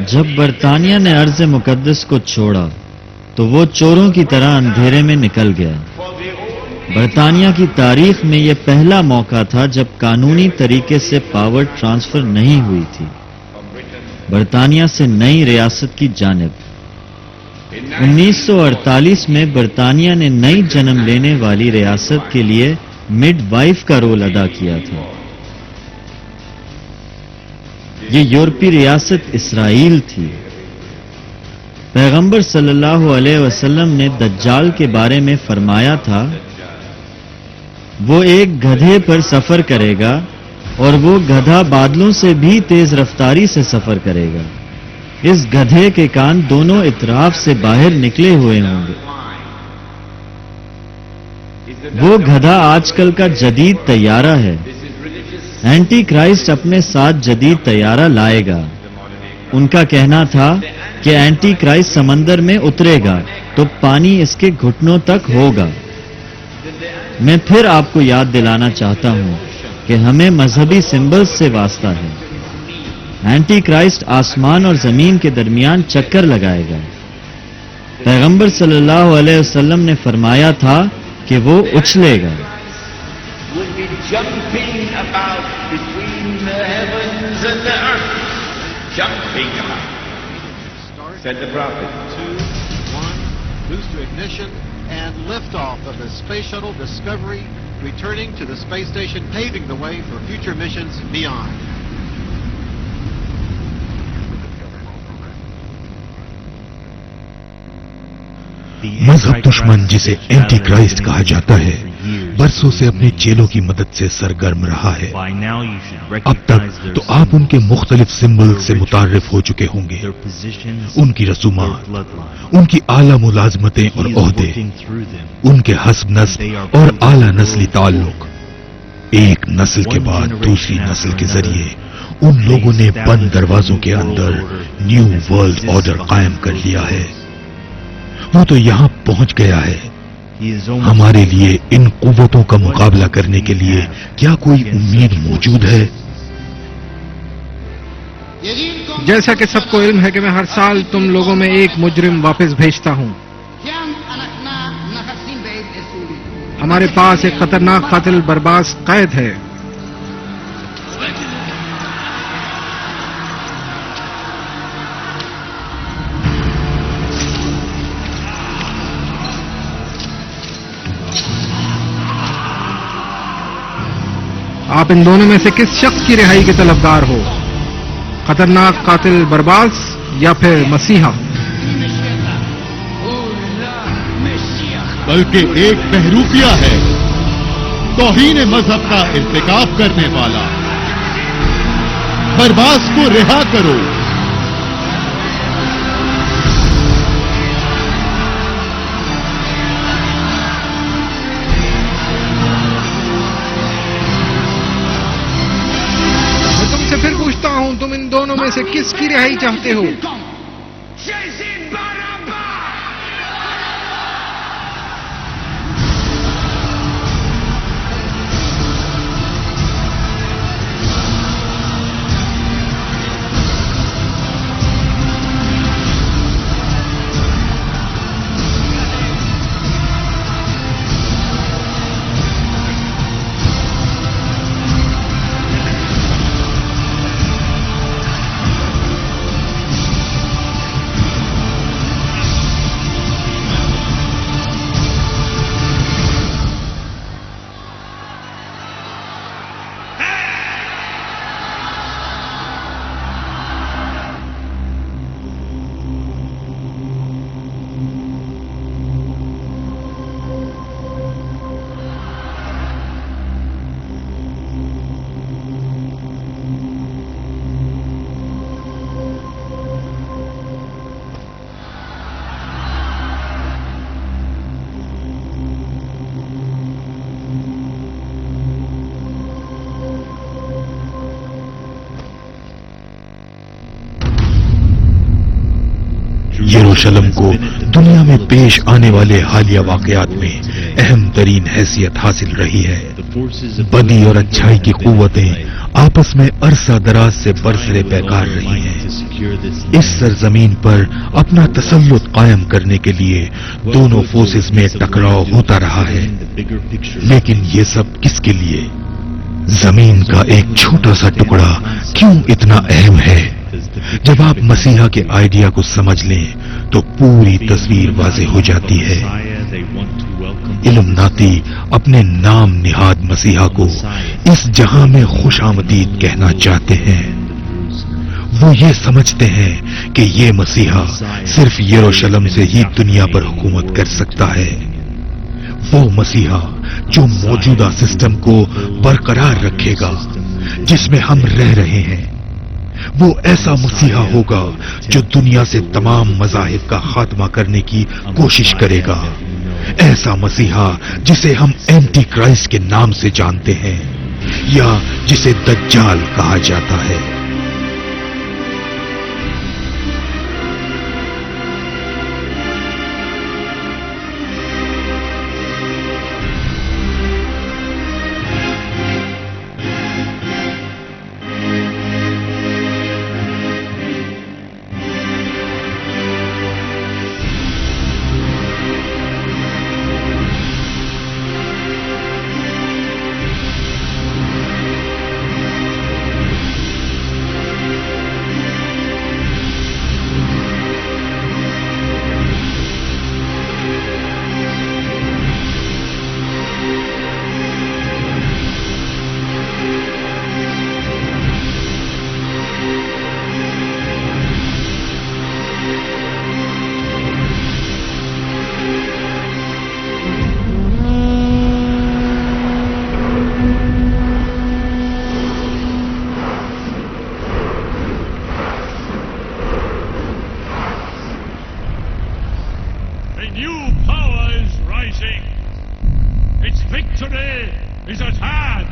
जब बरतानिया ने अर्ज़ मुकद्दस को छोड़ा तो वो चोरों की तरह अंधेरे में निकल गया। बरतानिया की तारीख में यह पहला मौका था जब कानूनी तरीके से पावर ट्रांसफर नहीं हुई थी बरतानिया से नई रियासत की जानिब। 1948 में बरतानिया ने नई जन्म लेने वाली रियासत के लिए मिडवाइफ का रोल अदा किया था। ये यूरोपीय रियासत इसराइल थी। पैगंबर सल्लल्लाहु अलैहि वसल्लम ने दज्जाल के बारे में फरमाया था, वो एक गधे पर सफर करेगा और वो गधा बादलों से भी तेज रफ्तारी से सफर करेगा। इस गधे के कान दोनों इतराफ से बाहर निकले हुए होंगे। वो गधा आजकल का जदीद तैयारा है। एंटी क्राइस्ट अपने साथ जदीद तैयारा लाएगा। उनका कहना था कि एंटी क्राइस्ट समंदर में उतरेगा तो पानी इसके घुटनों तक होगा। मैं फिर आपको याद दिलाना चाहता हूं कि हमें मजहबी सिंबल्स से वास्ता है। एंटी क्राइस्ट आसमान और जमीन के दरमियान चक्कर लगाएगा। पैगंबर सल्लल्लाहु अलैहि वसल्लम ने फरमाया था कि वो उछलेगा। Said the prophet. 2, 1, boost to ignition and liftoff of the Space Shuttle Discovery, returning to the space station, paving the way for future missions beyond. मजहब दुश्मन जिसे एंटी क्राइस्ट कहा जाता है बरसों से अपने चेलों की मदद से सरगर्म रहा है। अब तक तो आप उनके मुख्तलिफ सिंबल से मुतारिफ हो चुके होंगे। उनकी रसूमात, उनकी आला मुलाजमतें और ओहदे, उनके हस्ब नस्ब और आला नस्ली ताल्लुक। एक नस्ल के बाद दूसरी नस्ल के जरिए उन लोगों ने बंद दरवाजों के अंदर न्यू वर्ल्ड ऑर्डर कायम कर लिया है। वो तो यहां पहुंच गया है। हमारे लिए इन कुव्वतों का मुकाबला करने के लिए क्या कोई उम्मीद मौजूद है? जैसा कि सबको इल्म है कि मैं हर साल तुम लोगों में एक मुजरिम वापस भेजता हूं। हमारे पास एक खतरनाक कातिल बर्बास कैद है। आप इन दोनों में से किस शख्स की रिहाई के तलबगार हो? खतरनाक कातिल बरबास या फिर मसीहा? बल्कि एक बहरूपिया है, तौहीन मजहब का इर्तिकाब करने वाला। बरबास को रिहा करो। फिर पूछता हूं, तुम इन दोनों में से किसकी रिहाई चाहते हो? यरूशलेम को दुनिया में पेश आने वाले हालिया वाकयात में अहम तरीन हैसियत हासिल रही है। बदी और अच्छाई की कुव्वतें आपस में अरसा दराज से बरसरे पैकार रही हैं। इस सरजमीन पर अपना तसल्लुत कायम करने के लिए दोनों फोर्सेस में टकराव होता रहा है, लेकिन ये सब किसके लिए? जमीन का एक छोटा सा टुकड़ा क्यों इतना अहम है? जब आप मसीहा के आइडिया को समझ लें तो पूरी तस्वीर वाज़ेह हो जाती है। इल्यूमिनाती अपने नाम निहाद मसीहा को इस जहां में खुशामदीद कहना चाहते हैं। वो ये समझते हैं कि ये मसीहा सिर्फ यरूशलेम से ही दुनिया पर हुकूमत कर सकता है। वो मसीहा जो मौजूदा सिस्टम को बरकरार रखेगा जिसमें हम रह रहे हैं। वो ऐसा मसीहा होगा जो दुनिया से तमाम मज़ाहिब का खात्मा करने की कोशिश करेगा। ऐसा मसीहा जिसे हम एंटी क्राइस्ट के नाम से जानते हैं या जिसे दज्जाल कहा जाता है। is at hand.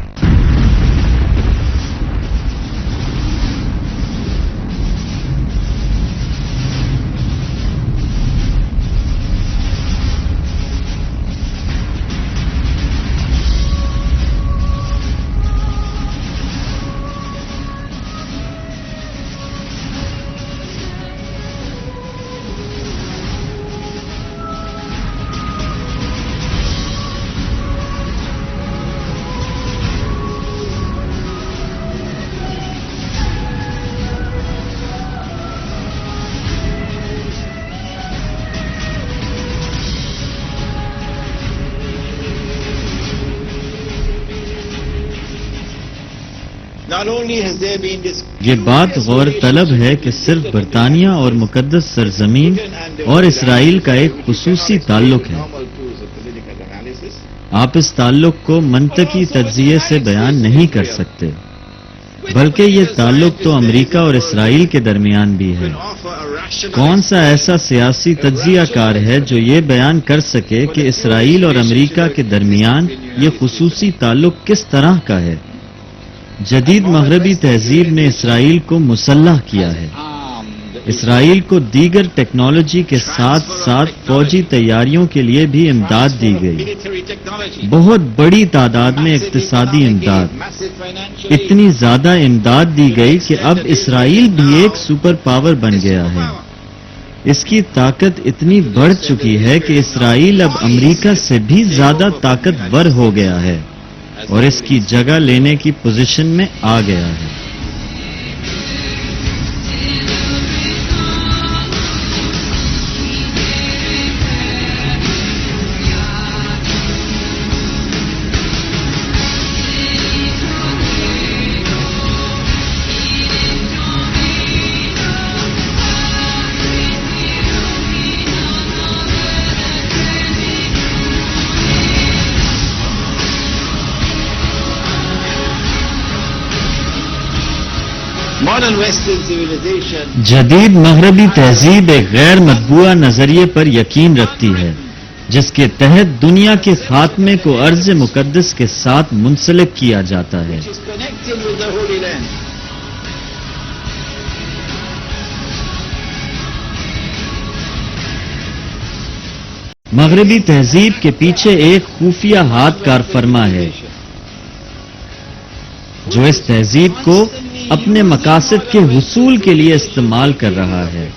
ये बात गौर तलब है कि सिर्फ बरतानिया और मुकद्दस सरजमीन और इसराइल का एक खुसूसी ताल्लुक है। आप इस ताल्लुक को मंतकी तज्जिये से बयान नहीं कर सकते, बल्कि ये ताल्लुक तो अमेरिका और इसराइल के दरमियान भी है। कौन सा ऐसा सियासी तज्जियाकार है जो ये बयान कर सके कि इसराइल और अमेरिका के दरमियान ये खुसूसी ताल्लुक किस तरह का है? जदीद मगरबी तहजीब ने इसराइल को मुसल्लह किया है। इसराइल को दीगर टेक्नोलॉजी के साथ साथ फौजी तैयारियों के लिए भी इमदाद दी गई, बहुत बड़ी तादाद में इक्तिसादी इमदाद। इतनी ज्यादा इमदाद दी गई कि अब इसराइल भी एक सुपर पावर बन गया है। इसकी ताकत इतनी बढ़ चुकी है कि इसराइल अब अमेरिका से भी ज्यादा ताकतवर हो गया है और इसकी जगह लेने की पोजीशन में आ गया है। जदीद मगरबी तहजीब एक गैर मतबूआ नजरिए पर यकीन रखती है, जिसके तहत दुनिया के खात्मे को अर्ज मुकद्दस के साथ मुंसलिक किया जाता है। मगरबी तहजीब के पीछे एक खुफिया हाथ कारफरमा है। जो इस तहजीब को अपने मकासद के हुसूल के लिए इस्तेमाल कर रहा है।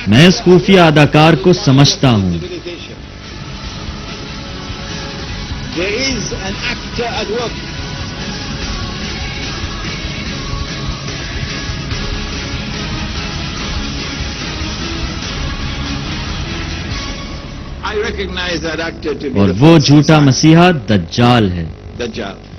मैं इस खुफिया अदाकार को समझता हूं। There is an actor at work. I recognize that actor to be और the वो false झूठा Messiah, मसीहा दज्जाल है। Dajjal.